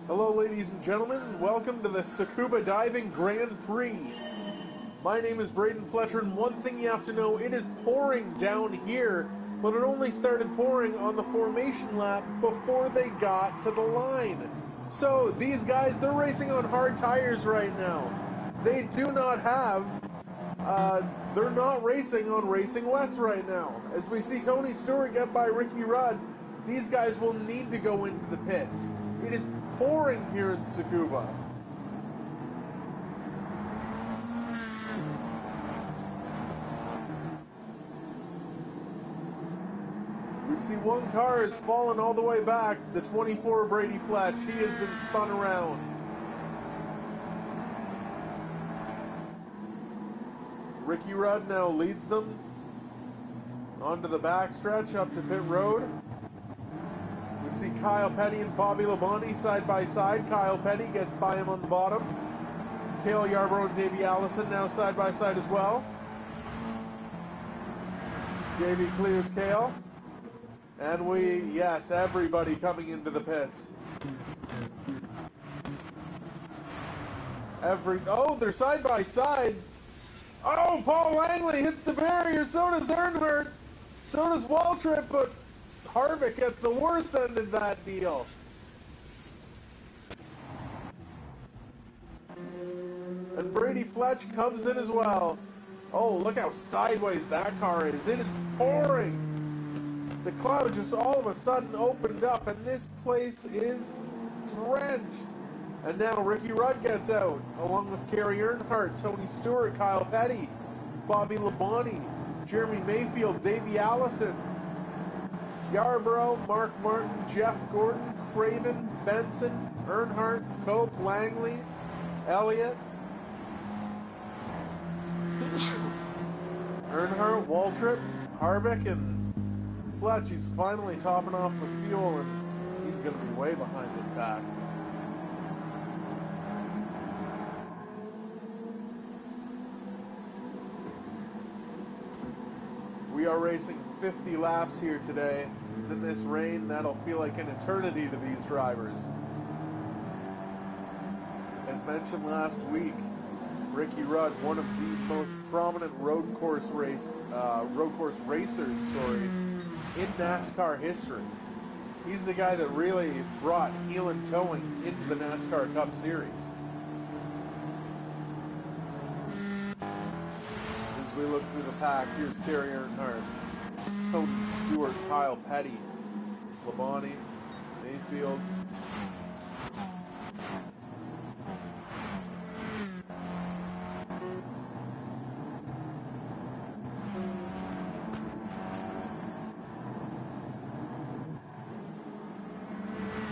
Hello ladies and gentlemen, welcome to the Tsukuba Diving Grand Prix. My name is Fletcher, and one thing you have to know, it is pouring down here, but it only started pouring on the formation lap before they got to the line. So these guys, they're racing on hard tires right now. They do not have, they're not racing on racing wets right now. As we see Tony Stewart get by Ricky Rudd, these guys will need to go into the pits. It is pouring here in Tsukuba. We see one car has fallen all the way back, the 24 Brady Fletch. He has been spun around. Ricky Rudd now leads them onto the backstretch up to pit road. We see Kyle Petty and Bobby Labonte side by side. Kyle Petty gets by him on the bottom. Cale Yarborough and Davey Allison now side by side as well. Davey clears Cale. And yes, everybody coming into the pits. Oh, they're side by side. Oh, Paul Langley hits the barrier, so does Earnhardt. So does Waltrip, but Harvick gets the worst end of that deal. And Brady Fletch comes in as well. Oh, look how sideways that car is. It is pouring. The cloud just all of a sudden opened up, and this place is drenched. And now Ricky Rudd gets out, along with Kerry Earnhardt, Tony Stewart, Kyle Petty, Bobby Labonte, Jeremy Mayfield, Davey Allison, Yarborough, Mark Martin, Jeff Gordon, Craven, Benson, Earnhardt, Cope, Langley, Elliott, Earnhardt, Waltrip, Harvick, and Fletch. He's finally topping off with fuel, and he's going to be way behind this pack. We are racing 50 laps here today. In this rain, that'll feel like an eternity to these drivers. As mentioned last week, Ricky Rudd, one of the most prominent road course racers, in NASCAR history. He's the guy that really brought heel and towing into the NASCAR Cup Series. As we look through the pack, here's Kerry Earnhardt, Tony Stewart, Kyle Petty, Labonte, Mayfield.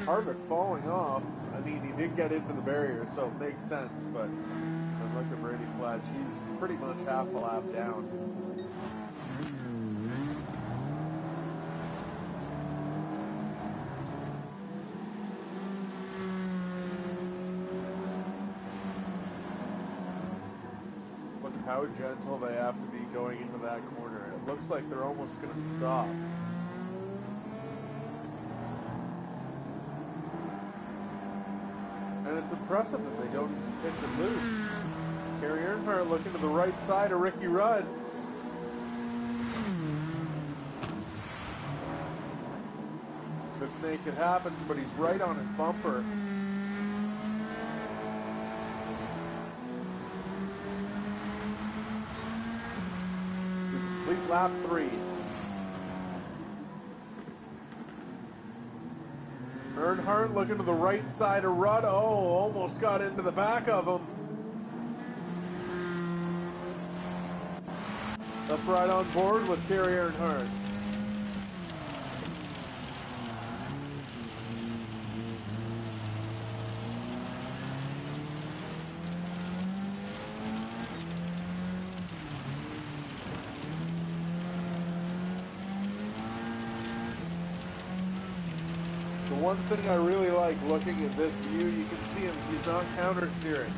Harvick falling off. I mean, he did get into the barrier, so it makes sense, but and look at Brady Fletch. He's pretty much half a lap down. Look how gentle they have to be going into that corner. It looks like they're almost going to stop. And it's impressive that they don't even pitch it loose. Kerry Earnhardt looking to the right side of Ricky Rudd. Couldn't make it happen, but he's right on his bumper. We complete lap 3. Earnhardt looking to the right side of Rudd. Oh, almost got into the back of him. That's right on board with Kerry Earnhardt. The one thing I really like looking at this view, you can see him, he's not counter steering.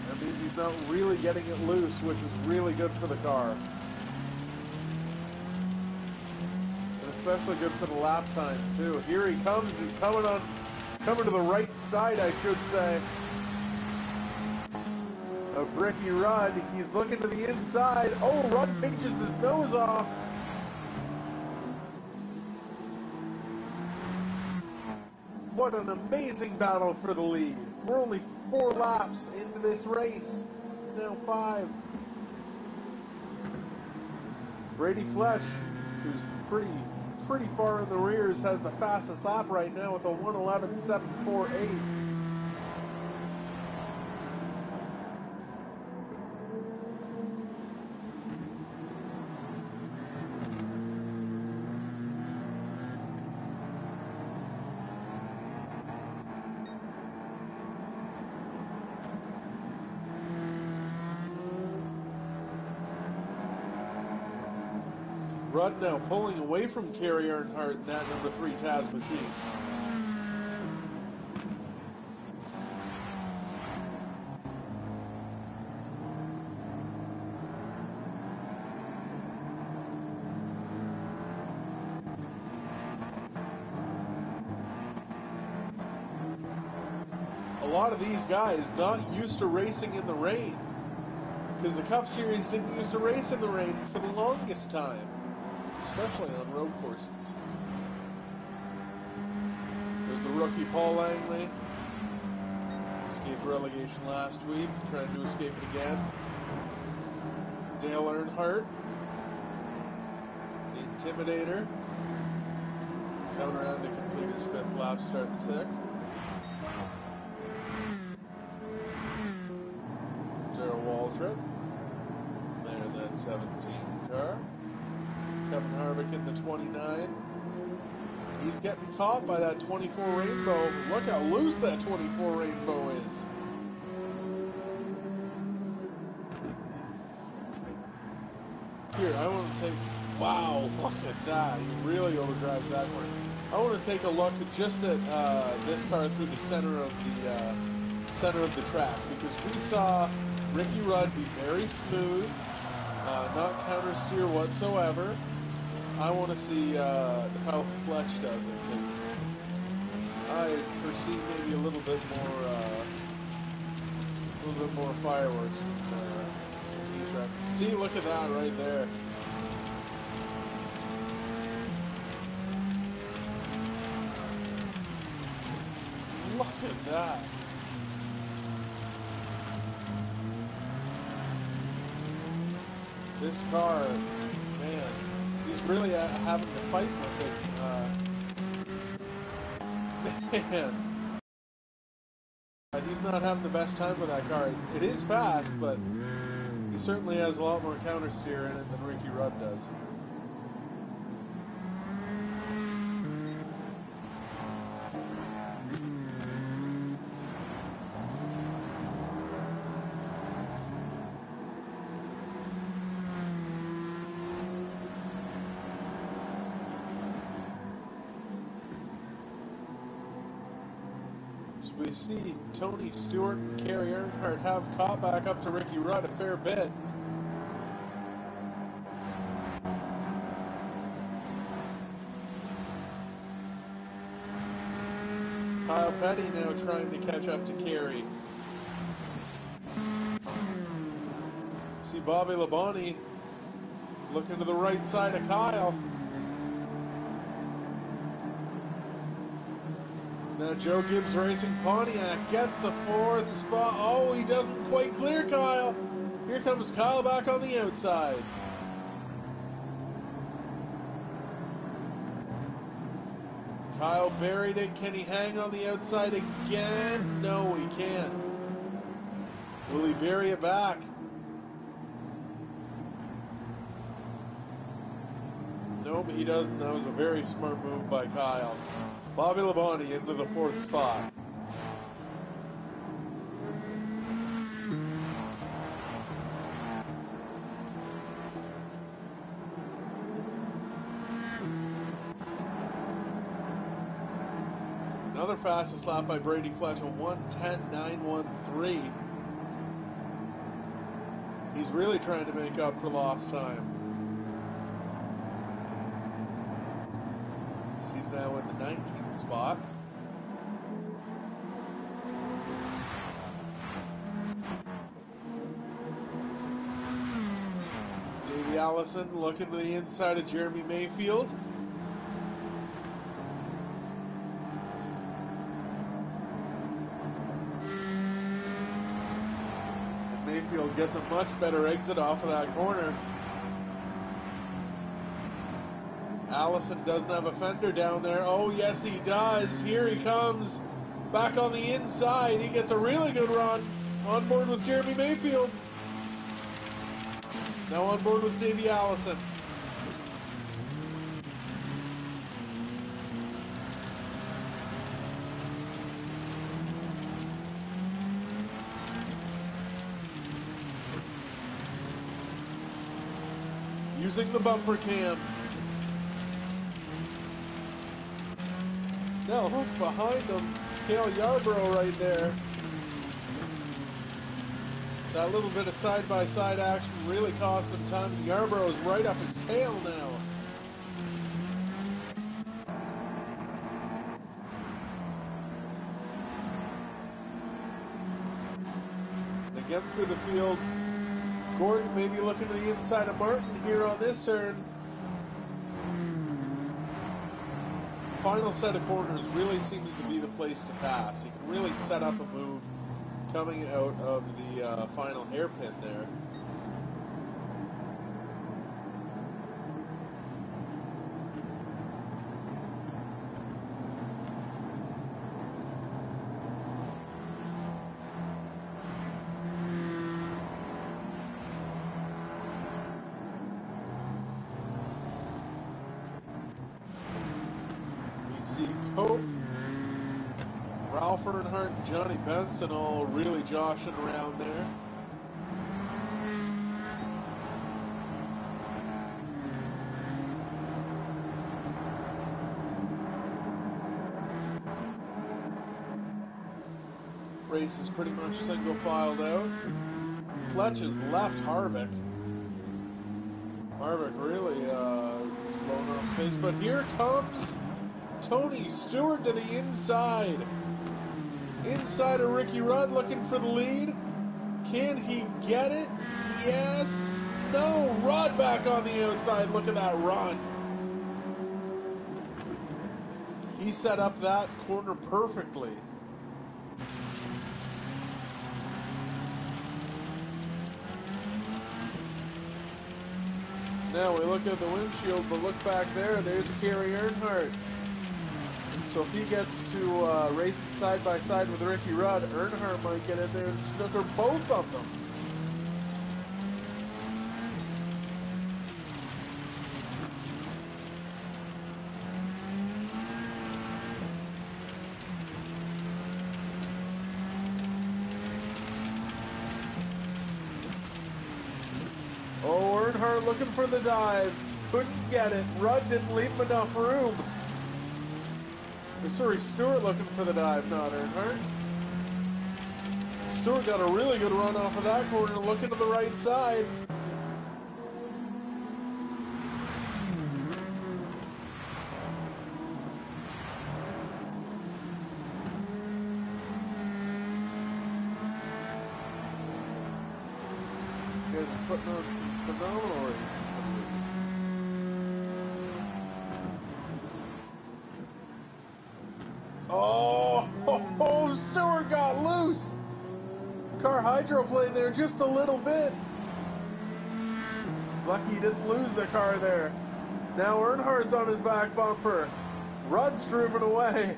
That means he's not really getting it loose, which is really good for the car. especially good for the lap time too. Here he comes. He's coming to the right side, I should say, of Ricky Rudd. He's looking to the inside. Oh, Rudd pinches his nose off. What an amazing battle for the lead. We're only 4 laps into this race. Now 5. Brady Fletch, who's pretty far in the rears, has the fastest lap right now with a 1:11.748. Rudd now pulling away from Kerry Earnhardt in that number 3 Taz machine. A lot of these guys not used to racing in the rain, because the Cup Series didn't used to race in the rain for the longest time, especially on road courses. There's the rookie Paul Langley. Escaped relegation last week, trying to escape it again. Dale Earnhardt, the Intimidator, coming around to complete his 5th lap, starting 6th. Darrell Waltrip, there in that 17 car. Kevin Harvick in the 29. He's getting caught by that 24 Rainbow. Look how loose that 24 Rainbow is. Here, I want to take... Wow, look at that. He really overdrives that one. I want to take a look just at this car through the center of the track, because we saw Ricky Rudd be very smooth, not counter steer whatsoever. I want to see how Fletch does it, because I perceive maybe a little bit more fireworks. See, look at that right there. Look at that. This car, man, he's really having to fight with it. Man. He's not having the best time with that car. It is fast, but he certainly has a lot more counter steer in it than Ricky Rudd does. We see Tony Stewart and Kerry Earnhardt have caught back up to Ricky Rudd a fair bit. Kyle Petty now trying to catch up to Kerry. See Bobby Labonte looking to the right side of Kyle. Now Joe Gibbs Racing Pontiac gets the 4th spot. Oh, he doesn't quite clear Kyle. Here comes Kyle back on the outside. Kyle buried it. Can he hang on the outside again? No, he can't. Will he bury it back? Nope, he doesn't. That was a very smart move by Kyle. Bobby Labonte into the 4th spot. Another fastest lap by Brady Fletch, a 1:10.913. He's really trying to make up for lost time. now in the 19th spot. Davey Allison looking to the inside of Jeremy Mayfield. And Mayfield gets a much better exit off of that corner. Allison doesn't have a fender down there. Oh, yes, he does. Here he comes. Back on the inside. He gets a really good run. On board with Jeremy Mayfield. Now on board with Davey Allison. Using the bumper cam. Now look behind him, Cale Yarborough right there. That little bit of side-by-side action really cost them time. Yarborough's right up his tail now. Again through the field. Gordon maybe looking to the inside of Martin here on this turn. Final set of corners really seems to be the place to pass. You can really set up a move coming out of the final hairpin there. Cope, Ralph Earnhardt, and Johnny Benson all really joshing around there. Race is pretty much single filed out. Fletch has left Harvick. Harvick really slowing off pace, but here comes Tony Stewart to the inside. Inside of Ricky Rudd looking for the lead. Can he get it? Yes. No. Rudd back on the outside. Look at that run. He set up that corner perfectly. Now we look at the windshield, but look back there. There's Kerry Earnhardt. So if he gets to racing side by side with Ricky Rudd, Earnhardt might get in there and snooker both of them. Oh, Earnhardt looking for the dive. Couldn't get it. Rudd didn't leave him enough room. Sorry, Stewart looking for the dive, not Earnhardt. Stewart got a really good run off of that corner, looking to the right side. You guys are putting on some phenomenal racing. Oh, Stewart got loose. Car hydroplaned there just a little bit. He's lucky he didn't lose the car there. Now Earnhardt's on his back bumper. Rudd's driven away.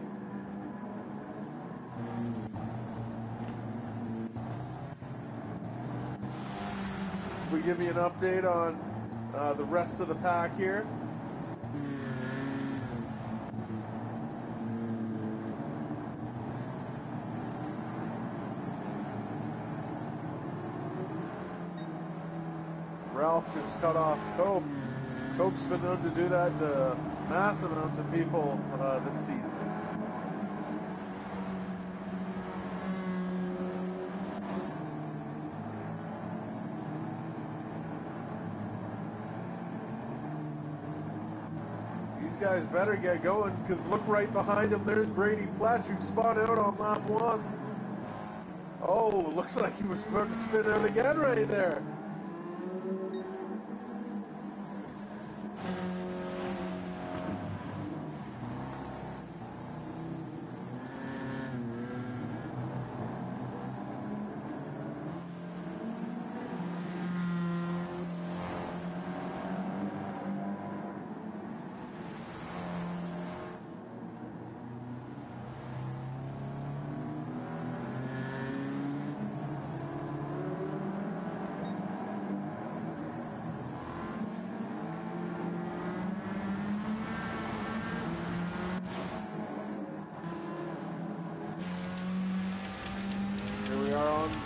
We give you an update on the rest of the pack here. Ralph just cut off Cope. Cope's been known to do that to mass amounts of people this season. He's these guys better get going, because look right behind him, there's Brady Fletch, who spun out on lap 1. Oh, looks like he was about to spin out again right there.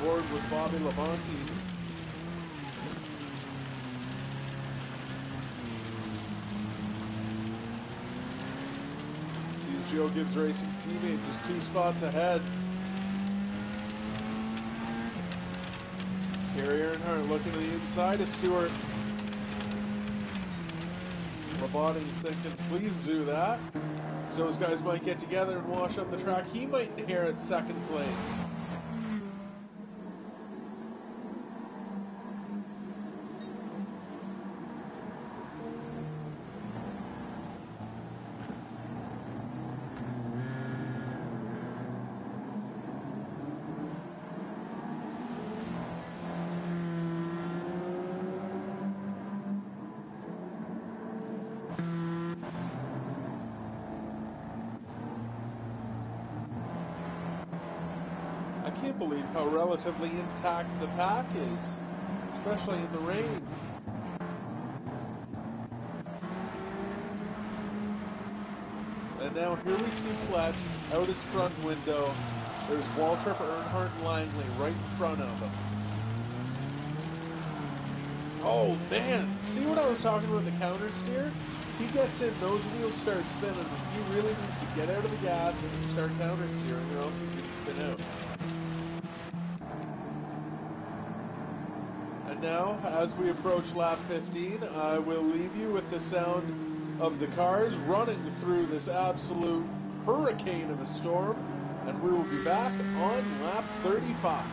Board with Bobby Labonte. Sees Joe Gibbs Racing teammate just 2 spots ahead. Kerry Earnhardt looking to the inside of Stewart. Labonte's thinking, please do that. So those guys might get together and wash up the track. He might inherit 2nd place. I can't believe how relatively intact the pack is, especially in the rain. And now here we see Fletch out his front window. There's Waltrip, Earnhardt, and Langley right in front of him. Oh man, see what I was talking about the counter steer? He gets in, those wheels start spinning, and he really needs to get out of the gas and start counter steering, or else he's going to spin out. And now, as we approach lap 15, I will leave you with the sound of the cars running through this absolute hurricane of a storm, and we will be back on lap 35.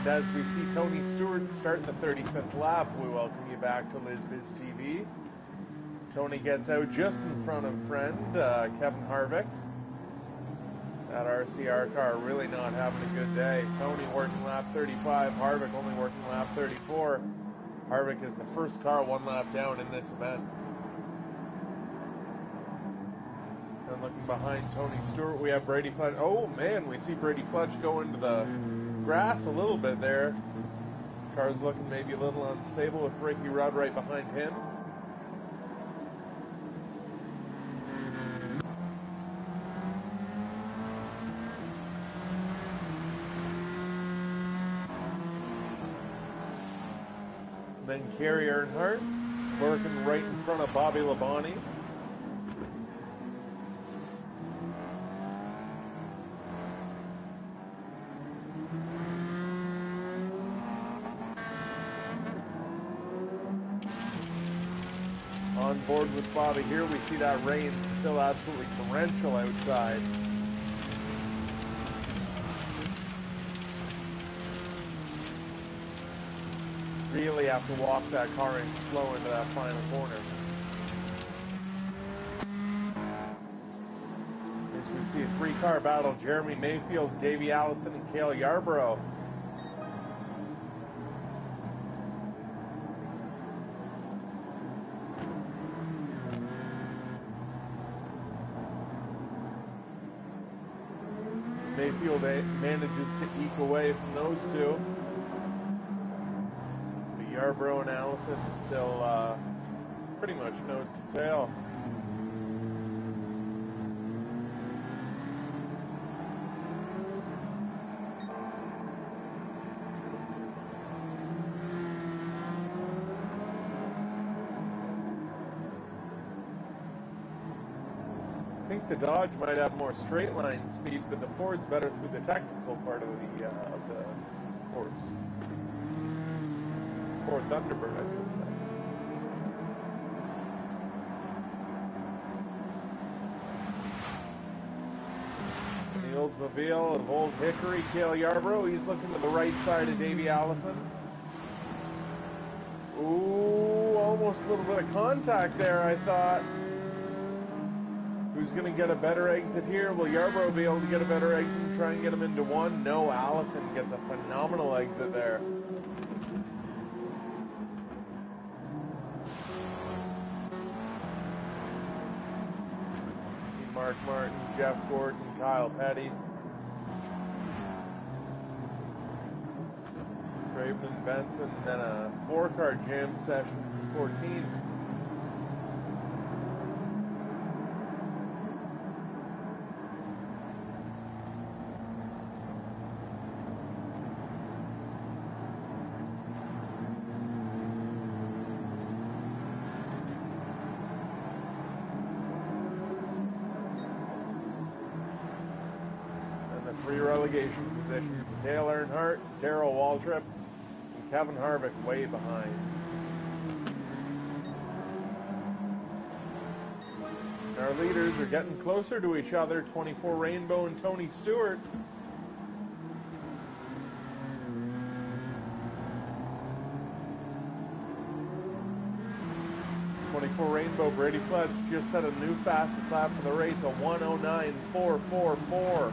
And as we see Tony Stewart starting the 35th lap, we welcome you back to LizBiz TV. Tony gets out just in front of friend Kevin Harvick. That RCR car really not having a good day. Tony working lap 35, Harvick only working lap 34. Harvick is the first car one lap down in this event. And looking behind Tony Stewart, we have Brady Fletch. Oh man, we see Brady Fletch go into the grass a little bit there. Car's looking maybe a little unstable with Ricky Rudd right behind him. And then Kerry Earnhardt working right in front of Bobby Labonte. On board with Bobby here, we see that rain still absolutely torrential outside. Really have to walk that car in slow into that final corner. As we see a three-car battle, Jeremy Mayfield, Davey Allison, and Cale Yarborough. Mayfield manages to eke away from those two. But Yarborough and Allison still pretty much nose to tail. I think the Dodge might have more straight line speed, but the Ford's better through the technical part of the course. Ford Thunderbird, I should say. In the Oldsmobile of Old Hickory, Cale Yarborough, he's looking to the right side of Davey Allison. Ooh, almost a little bit of contact there, I thought. Who's going to get a better exit here? Will Yarborough be able to get a better exit and try and get him into one? No, Allison gets a phenomenal exit there. See Mark Martin, Jeff Gordon, Kyle Petty. Craven and Benson, and then a four-car jam session, 14th. Three relegation positions: Dale Earnhardt, Darrell Waltrip, and Kevin Harvick way behind. Our leaders are getting closer to each other, 24 Rainbow and Tony Stewart. Rainbow, Brady Fletch just set a new fastest lap for the race, a 1:09.444.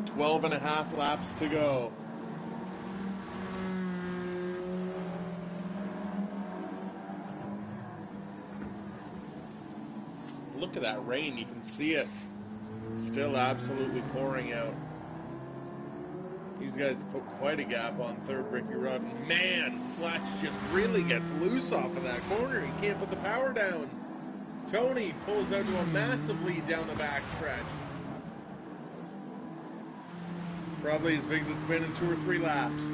Twelve and a half laps to go. Look at that rain, you can see it. Still absolutely pouring out. These guys have put quite a gap on third, Ricky Rudd. Man, Fletch just really gets loose off of that corner. He can't put the power down. Tony pulls out to a massive lead down the backstretch. Probably as big as it's been in 2 or 3 laps.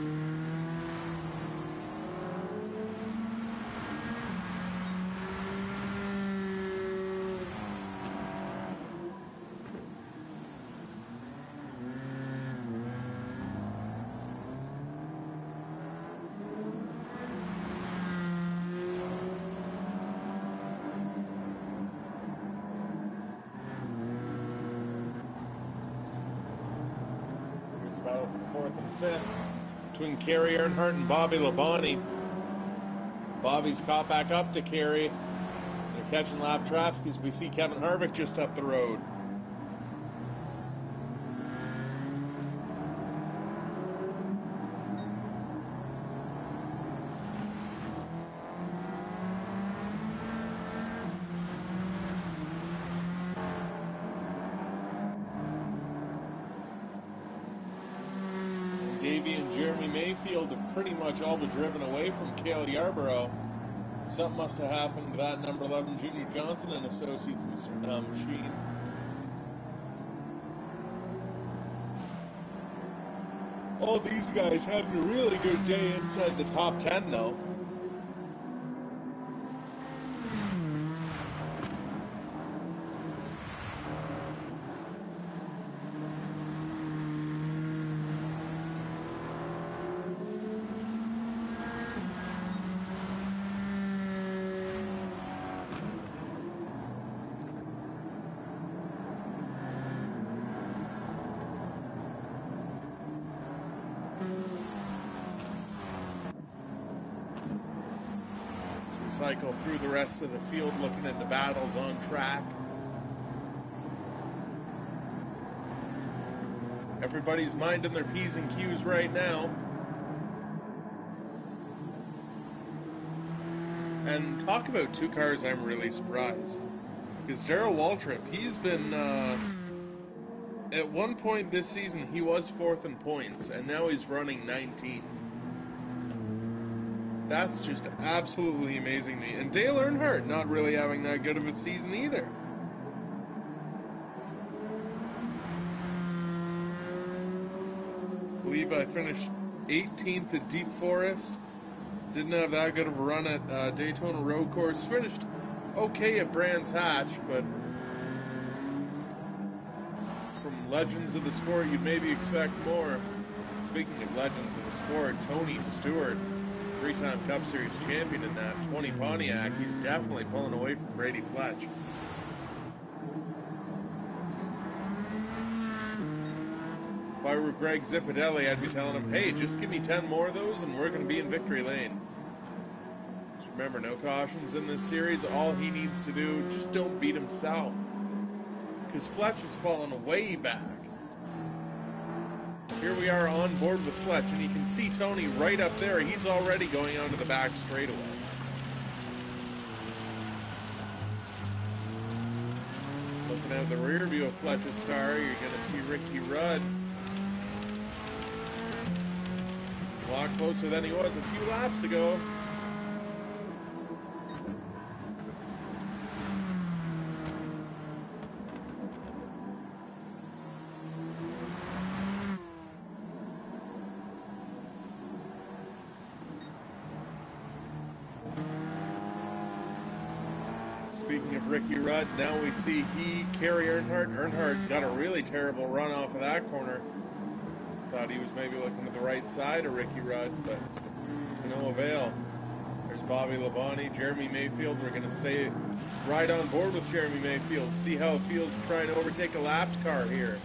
4th and 5th between Kerry Earnhardt and Bobby Labonte. Bobby's caught back up to Kerry. They're catching lap traffic as we see Kevin Harvick just up the road. Davey and Jeremy Mayfield have pretty much all but driven away from Cale Yarborough. Something must have happened to that number 11 Junior Johnson and Associates machine. All these guys having a really good day inside the top 10 though. Cycle through the rest of the field looking at the battles on track. Everybody's minding their P's and Q's right now. And talk about two cars, I'm really surprised. Because Darrell Waltrip, he's been, at one point this season, he was 4th in points, and now he's running 19th. That's just absolutely amazing to me. And Dale Earnhardt not really having that good of a season either. I believe I finished 18th at Deep Forest. Didn't have that good of a run at Daytona Road Course. Finished okay at Brands Hatch, but from legends of the sport, you'd maybe expect more. Speaking of legends of the sport, Tony Stewart, 3-time Cup Series champion in that 20 Pontiac. He's definitely pulling away from Brady Fletch. If I were Greg Zipadelli, I'd be telling him, hey, just give me 10 more of those and we're going to be in victory lane. Just remember, no cautions in this series. All he needs to do, just don't beat himself. Because Fletch has fallen way back. Here we are on board with Fletch, and you can see Tony right up there. He's already going onto the back straightaway. Looking at the rear view of Fletch's car, you're going to see Ricky Rudd. He's a lot closer than he was a few laps ago. Speaking of Ricky Rudd, now we see Kerry Earnhardt. Earnhardt got a really terrible run off of that corner. Thought he was maybe looking to the right side of Ricky Rudd, but to no avail. There's Bobby Labonte, Jeremy Mayfield. We're going to stay right on board with Jeremy Mayfield, see how it feels to try and overtake a lapped car here.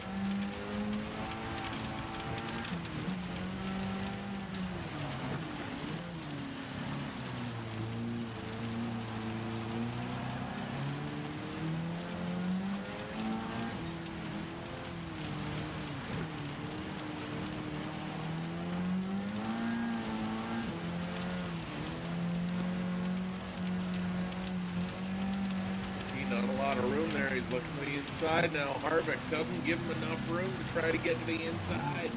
Not a lot of room there. He's looking to the inside now. Harvick doesn't give him enough room to try to get to the inside.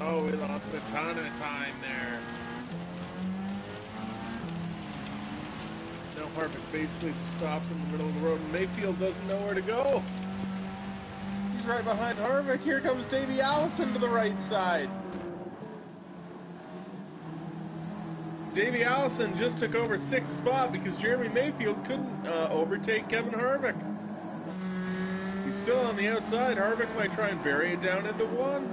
Oh, we lost a ton of time there. Now Harvick basically just stops in the middle of the road, and Mayfield doesn't know where to go. He's right behind Harvick. Here comes Davey Allison to the right side. Davey Allison just took over 6th spot because Jeremy Mayfield couldn't overtake Kevin Harvick. He's still on the outside. Harvick might try and bury it down into 1.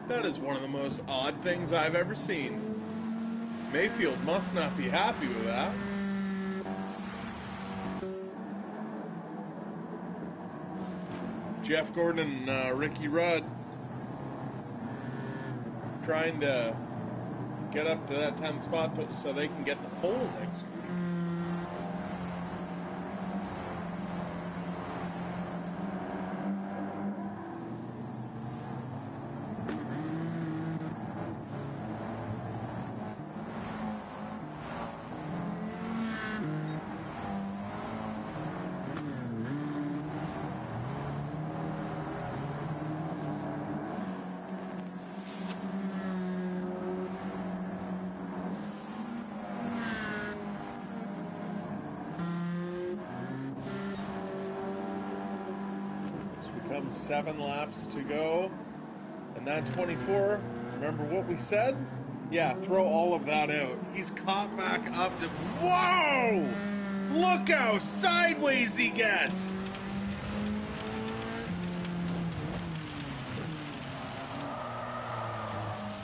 That is one of the most odd things I've ever seen. Mayfield must not be happy with that. Jeff Gordon and Ricky Rudd trying to get up to that 10th spot so they can get the pole next week. Comes 7 laps to go, and that 24, remember what we said? Yeah, throw all of that out. He's caught back up to, whoa! Look how sideways he gets!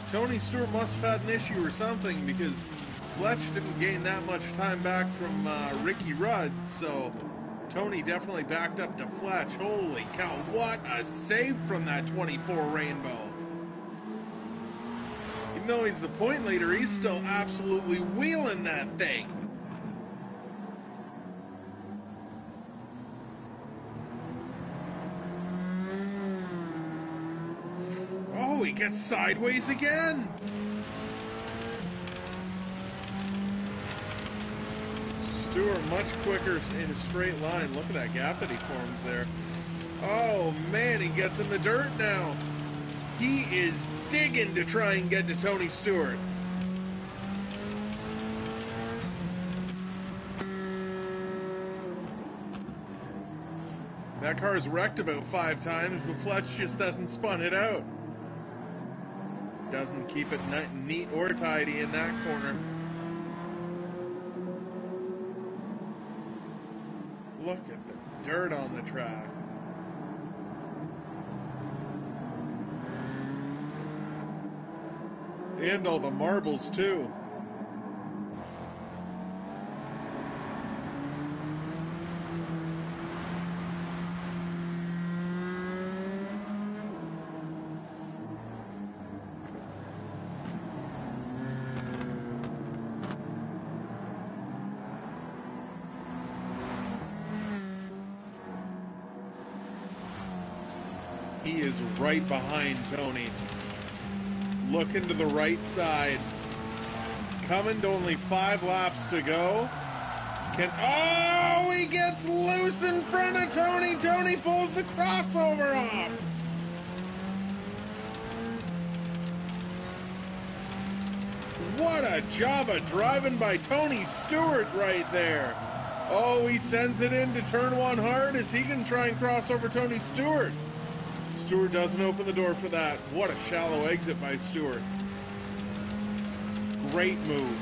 Tony Stewart must have had an issue or something, because Fletch didn't gain that much time back from Ricky Rudd, so Tony definitely backed up to Fletch. Holy cow, what a save from that 24 Rainbow. Even though he's the point leader, he's still absolutely wheeling that thing. Oh, he gets sideways again. Stewart much quicker in a straight line. Look at that gap that he forms there. Oh man, he gets in the dirt now. He is digging to try and get to Tony Stewart. That car's wrecked about 5 times, but Fletch just hasn't spun it out. Doesn't keep it neat or tidy in that corner. Look at the dirt on the track. And all the marbles too. He is right behind Tony. Looking to the right side. Coming to only 5 laps to go. Oh, he gets loose in front of Tony. Tony pulls the crossover off. What a job of driving by Tony Stewart right there. Oh, he sends it into turn 1 hard as he can try and cross over Tony Stewart. Stewart doesn't open the door for that. What a shallow exit by Stewart. Great move.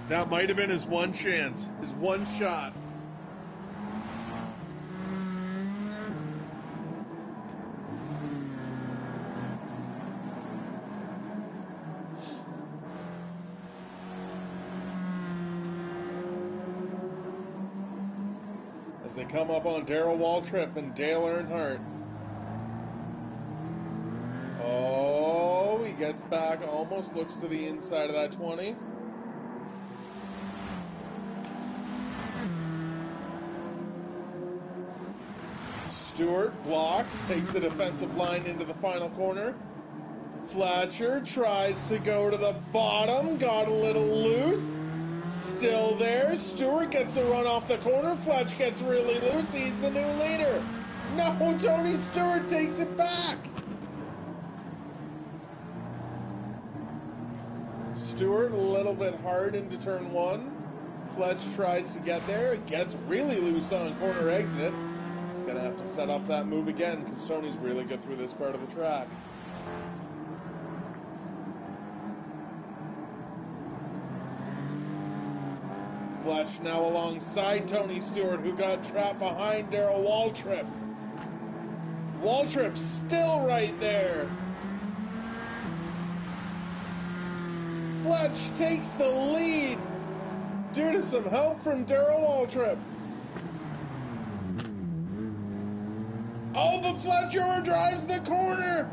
That might have been his one chance, his one shot. As they come up on Darrell Waltrip and Dale Earnhardt. Oh, he gets back, almost looks to the inside of that 20. Stewart blocks, takes the defensive line into the final corner. Fletcher tries to go to the bottom, got a little loose. Still there. Stewart gets the run off the corner. Fletch gets really loose. He's the new leader. No, Tony Stewart takes it back. Stewart a little bit hard into turn 1. Fletch tries to get there. It gets really loose on a corner exit. He's going to have to set off that move again because Tony's really good through this part of the track. Fletch now alongside Tony Stewart, who got trapped behind Darrell Waltrip. Waltrip still right there. Fletch takes the lead due to some help from Darrell Waltrip. Oh, but Fletch overdrives the corner.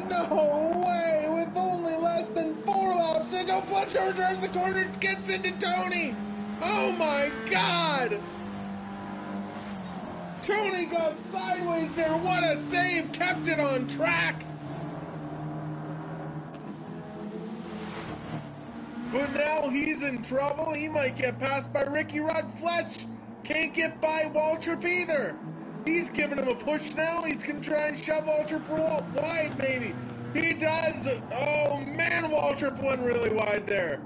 No way! With only less than 4 laps to go, Fletch overdrives the corner, gets into Tony! Oh my God! Tony got sideways there, what a save! Kept it on track! But now he's in trouble, he might get passed by Ricky Rudd. Fletch can't get by Waltrip either! He's giving him a push now. He's going to try and shove Waltrip wide, maybe. He does. Oh, man, Waltrip went really wide there.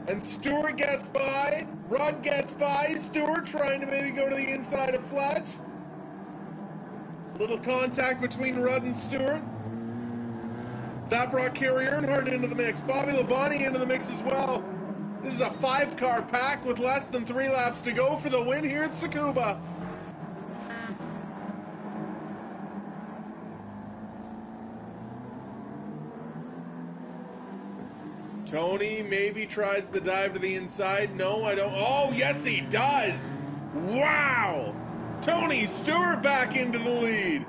And Stewart gets by. Rudd gets by. Stewart trying to maybe go to the inside of Fletch. Little contact between Rudd and Stewart. That brought Kerry Earnhardt into the mix. Bobby Labonte into the mix as well. This is a 5-car pack with less than 3 laps to go for the win here at Tsukuba. Tony maybe tries the dive to the inside. No, I don't. Oh, yes, he does. Wow. Tony Stewart back into the lead.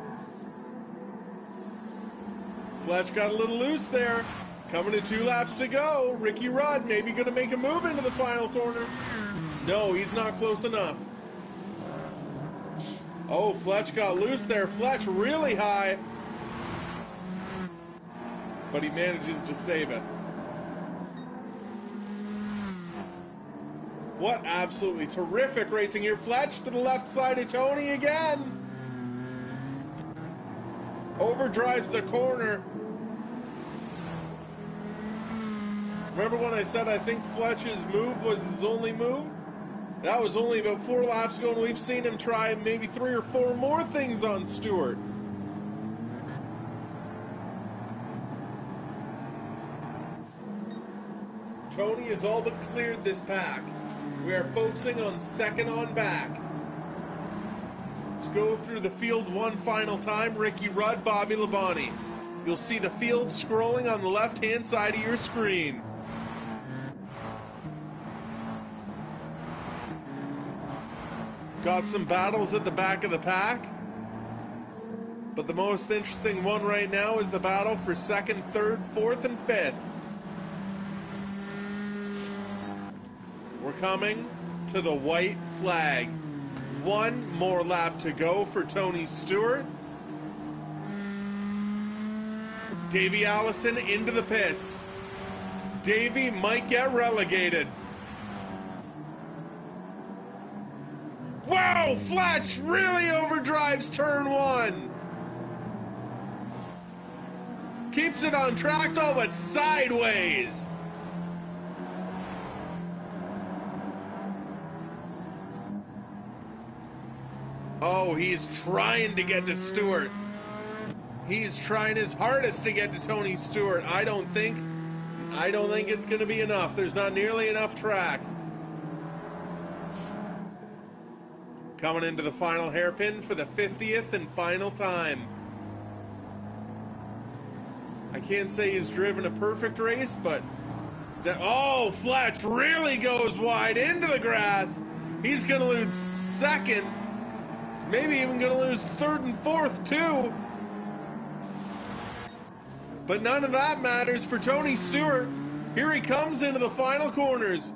Fletch got a little loose there. Coming to 2 laps to go. Ricky Rudd maybe going to make a move into the final corner. No, he's not close enough. Oh, Fletch got loose there. Fletch really high. But he manages to save it. What absolutely terrific racing here. Fletch to the left side of Tony again. Overdrives the corner. Remember when I said I think Fletch's move was his only move? That was only about 4 laps ago, and we've seen him try maybe 3 or 4 more things on Stewart. Tony has all but cleared this pack. We are focusing on second on back. Let's go through the field one final time. Ricky Rudd, Bobby Labonte. You'll see the field scrolling on the left-hand side of your screen. Got some battles at the back of the pack. But the most interesting one right now is the battle for 2nd, 3rd, 4th, and 5th. We're coming to the white flag. 1 more lap to go for Tony Stewart. Davey Allison into the pits. Davey might get relegated. Wow, Fletch really overdrives turn 1. Keeps it on track, all but sideways. Oh, he's trying to get to Stewart. He's trying his hardest to get to Tony Stewart. I don't think it's going to be enough. There's not nearly enough track. Coming into the final hairpin for the 50th and final time. I can't say he's driven a perfect race, but... Oh, Fletch really goes wide into the grass. He's going to lose 2nd. Maybe even going to lose 3rd and 4th, too. But none of that matters for Tony Stewart. Here he comes into the final corners.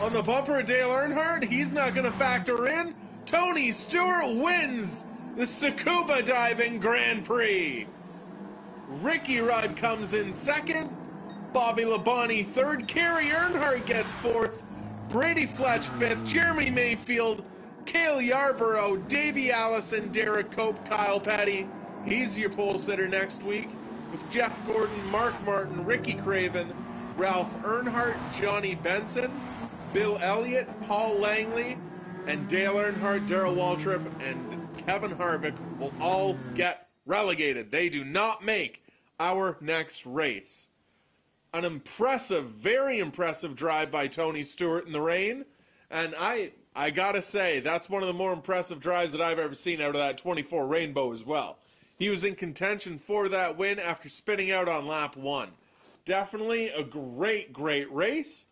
On the bumper of Dale Earnhardt, he's not going to factor in. Tony Stewart wins the Tsukuba Diving Grand Prix. Ricky Rudd comes in 2nd. Bobby Labonte 3rd. Kerry Earnhardt gets 4th. Brady Fletch 5th. Jeremy Mayfield, Cale Yarborough, Davey Allison, Derek Cope, Kyle Petty. He's your pole sitter next week, with Jeff Gordon, Mark Martin, Ricky Craven, Ralph Earnhardt, Johnny Benson, Bill Elliott, Paul Langley, and Dale Earnhardt, Darrell Waltrip, and Kevin Harvick will all get relegated. They do not make our next race. An impressive, very impressive drive by Tony Stewart in the rain, and I gotta say, that's one of the more impressive drives that I've ever seen out of that 24 Rainbow as well. He was in contention for that win after spinning out on lap 1. definitely a great, great race.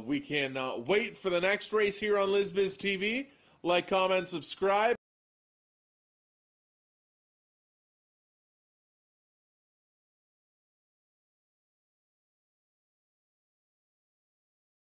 We can wait for the next race here on LizBiz TV. Like, comment, subscribe.